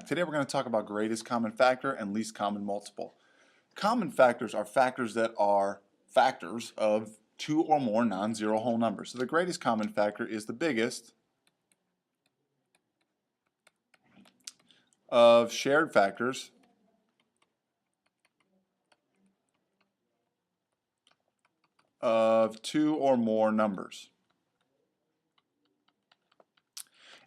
Today we're going to talk about greatest common factor and least common multiple. Common factors are factors that are factors of two or more non-zero whole numbers. So the greatest common factor is the biggest of shared factors of two or more numbers.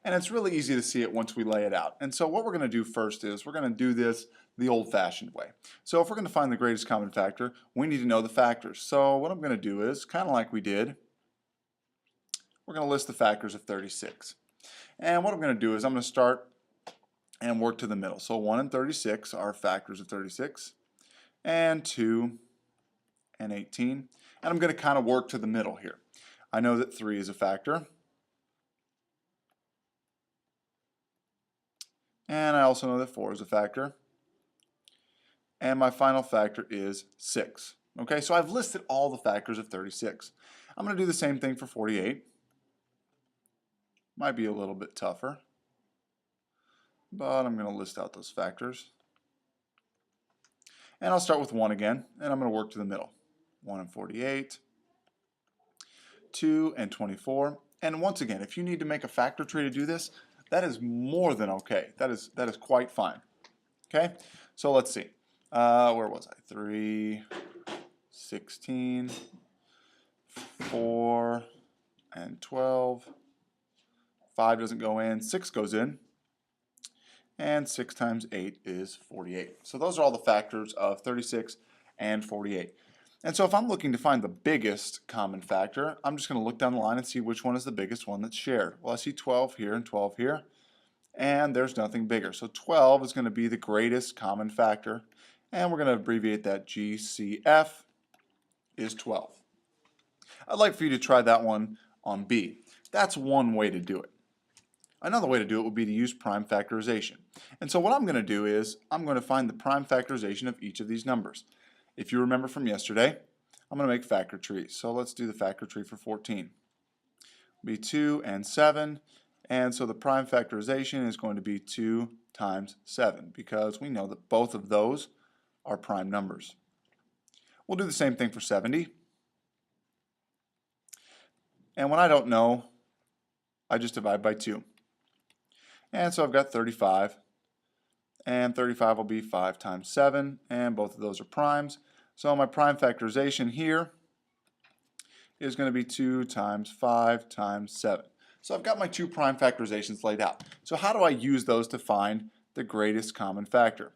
And it's really easy to see it once we lay it out. And so what we're going to do first is we're going to do this the old-fashioned way. So if we're going to find the greatest common factor, we need to know the factors. So what I'm going to do is, kind of like we did, we're going to list the factors of 36. And what I'm going to do is I'm going to start and work to the middle. So 1 and 36 are factors of 36, and 2 and 18. And I'm going to kind of work to the middle here. I know that 3 is a factor. And I also know that 4 is a factor. And my final factor is 6. Okay, so I've listed all the factors of 36. I'm going to do the same thing for 48. Might be a little bit tougher, but I'm going to list out those factors. And I'll start with 1 again, and I'm going to work to the middle. 1 and 48, 2 and 24. And once again, if you need to make a factor tree to do this, that is more than okay. That is quite fine. Okay, so let's see. Where was I? 3, 16, 4, and 12. 5 doesn't go in. 6 goes in. And 6 times 8 is 48. So those are all the factors of 36 and 48. And so if I'm looking to find the biggest common factor, I'm just going to look down the line and see which one is the biggest one that's shared. Well, I see 12 here and 12 here, and there's nothing bigger. So 12 is going to be the greatest common factor, and we're going to abbreviate that GCF is 12. I'd like for you to try that one on B. That's one way to do it. Another way to do it would be to use prime factorization. And so what I'm going to do is I'm going to find the prime factorization of each of these numbers. If you remember from yesterday, I'm going to make factor trees. So let's do the factor tree for 14. It'll be 2 and 7. And so the prime factorization is going to be 2 times 7 because we know that both of those are prime numbers. We'll do the same thing for 70. And when I don't know, I just divide by 2. And so I've got 35. And 35 will be 5 times 7. And both of those are primes. So my prime factorization here is going to be 2 times 5 times 7. So I've got my two prime factorizations laid out. So how do I use those to find the greatest common factor?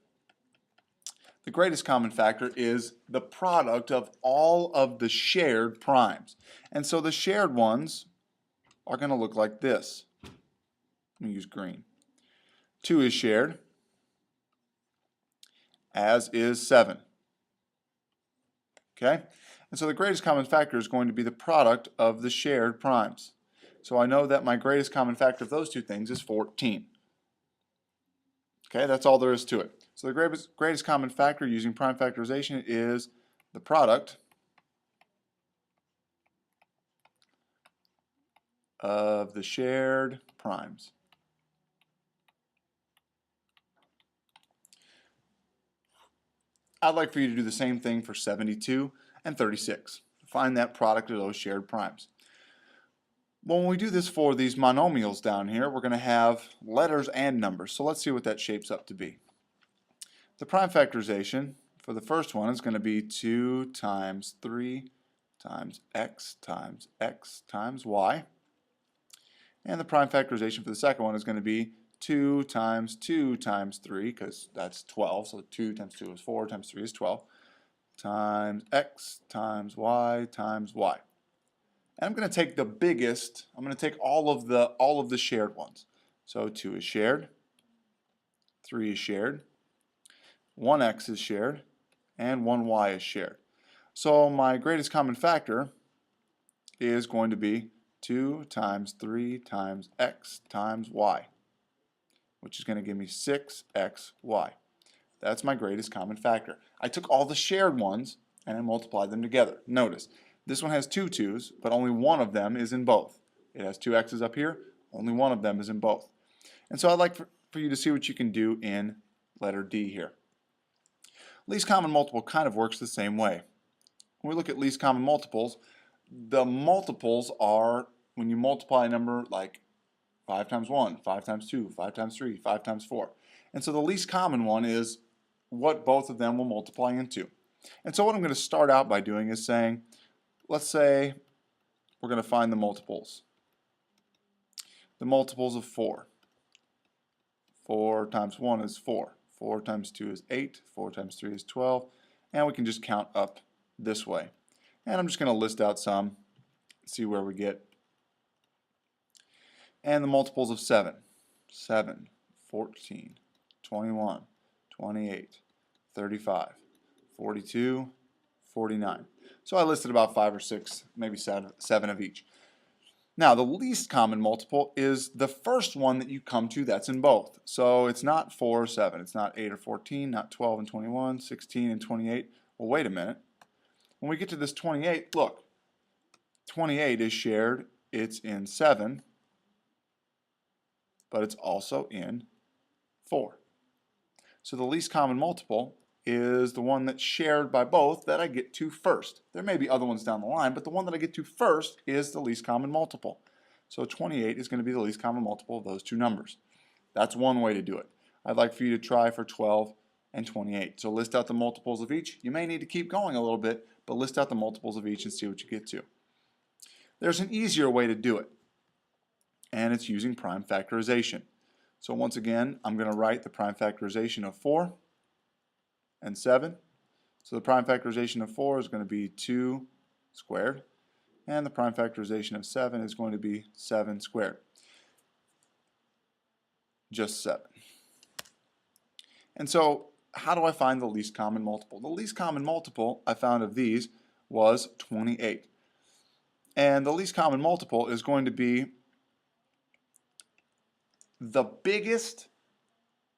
The greatest common factor is the product of all of the shared primes. And so the shared ones are going to look like this. Let me use green. 2 is shared, as is 7. Okay? And so the greatest common factor is going to be the product of the shared primes. So I know that my greatest common factor of those two things is 14. Okay, that's all there is to it. So the greatest common factor using prime factorization is the product of the shared primes. I'd like for you to do the same thing for 72 and 36. Find that product of those shared primes. Well, when we do this for these monomials down here, we're going to have letters and numbers. So let's see what that shapes up to be. The prime factorization for the first one is going to be 2 times 3 times x times y. And the prime factorization for the second one is going to be 2 times 3, because that's 12, so 2 times 2 is 4, times 3 is 12, times x times y times y. And I'm going to take the biggest, I'm going to take all of the shared ones. So 2 is shared, 3 is shared, 1x is shared, and 1y is shared. So my greatest common factor is going to be 2 times 3 times x times y, which is going to give me 6xy. That's my greatest common factor. I took all the shared ones and I multiplied them together. Notice, this one has 2 2's, but only one of them is in both. It has 2 x's up here, only one of them is in both. And so I'd like for for you to see what you can do in letter D here. Least common multiple kind of works the same way. When we look at least common multiples, the multiples are when you multiply a number like 5 times 1, 5 times 2, 5 times 3, 5 times 4. And so the least common one is what both of them will multiply into. And so what I'm going to start out by doing is saying, let's say we're going to find the multiples. The multiples of 4. 4 times 1 is 4. 4 times 2 is 8. 4 times 3 is 12. And we can just count up this way. And I'm just going to list out some, see where we get. And the multiples of 7. 7, 14, 21, 28, 35, 42, 49. So I listed about 5 or 6, maybe 7 of each. Now the least common multiple is the first one that you come to that's in both. So it's not 4 or 7, it's not 8 or 14, not 12 and 21, 16 and 28. Well, wait a minute. When we get to this 28, look, 28 is shared, it's in 7, but it's also in 4. So the least common multiple is the one that's shared by both that I get to first. There may be other ones down the line, but the one that I get to first is the least common multiple. So 28 is going to be the least common multiple of those two numbers. That's one way to do it. I'd like for you to try for 12 and 28. So list out the multiples of each. You may need to keep going a little bit, but list out the multiples of each and see what you get to. There's an easier way to do it, and it's using prime factorization. So once again, I'm going to write the prime factorization of 4 and 7. So the prime factorization of 4 is going to be 2 squared, and the prime factorization of 7 is going to be 7 squared. Just 7. And so how do I find the least common multiple? The least common multiple I found of these was 28. And the least common multiple is going to be the biggest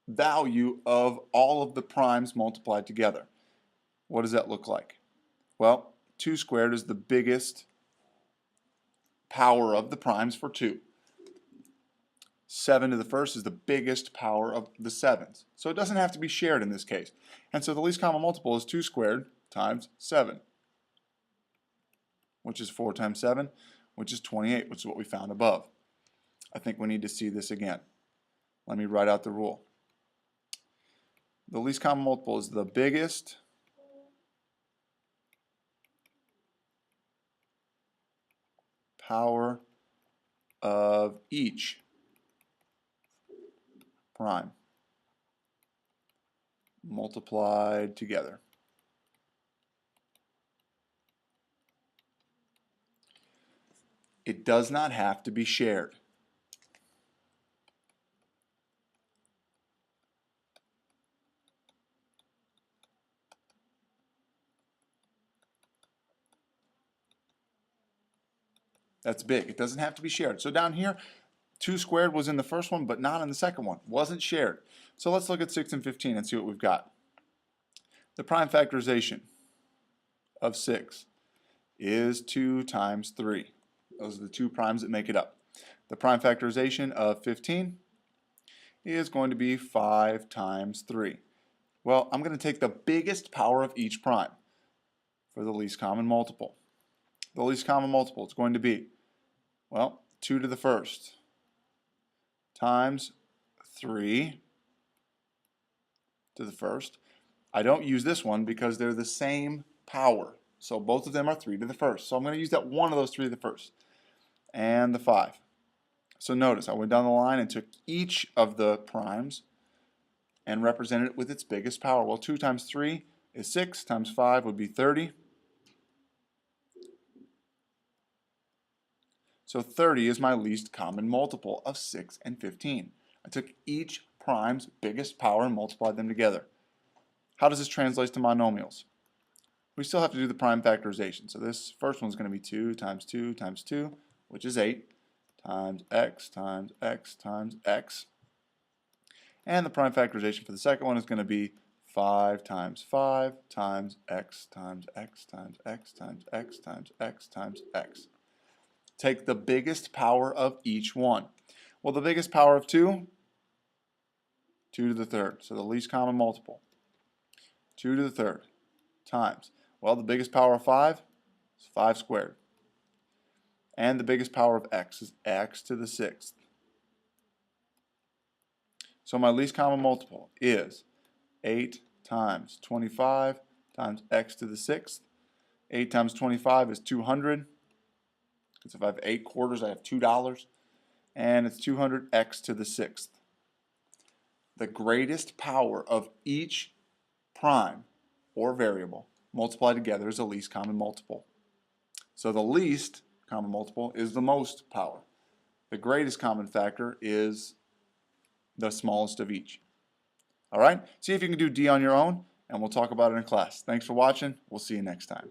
value of all of the primes multiplied together. What does that look like? Well, 2 squared is the biggest power of the primes for 2. 7 to the first is the biggest power of the 7s. So it doesn't have to be shared in this case. And so the least common multiple is 2 squared times 7, which is 4 times 7, which is 28, which is what we found above. I think we need to see this again. Let me write out the rule. The least common multiple is the biggest power of each prime multiplied together. It does not have to be shared. That's big. It doesn't have to be shared. So down here, 2 squared was in the first one, but not in the second one. Wasn't shared. So let's look at 6 and 15 and see what we've got. The prime factorization of 6 is 2 times 3. Those are the two primes that make it up. The prime factorization of 15 is going to be 5 times 3. Well, I'm going to take the biggest power of each prime for the least common multiple. The least common multiple is going to be, well, 2 to the first times 3 to the first. I don't use this one because they're the same power. So both of them are 3 to the first. So I'm going to use that one of those 3 to the first. And the 5. So notice I went down the line and took each of the primes and represented it with its biggest power. Well, 2 times 3 is 6, times 5 would be 30. So 30 is my least common multiple of 6 and 15. I took each prime's biggest power and multiplied them together. How does this translate to monomials? We still have to do the prime factorization. So this first one is going to be 2 times 2 times 2, which is 8, times x times x times x. And the prime factorization for the second one is going to be 5 times 5 times x times x times x times x times x times x. Take the biggest power of each one. Well, the biggest power of 2 2 to the third. So the least common multiple, 2 to the third, times. Well, the biggest power of 5 is 5 squared. And the biggest power of x is x to the sixth. So my least common multiple is 8 times 25 times x to the sixth. 8 times 25 is 200. Because if I have 8 quarters, I have $2. And it's 200x to the sixth. The greatest power of each prime or variable multiplied together is the least common multiple. So the least common multiple is the most power. The greatest common factor is the smallest of each. All right? See if you can do D on your own, and we'll talk about it in class. Thanks for watching. We'll see you next time.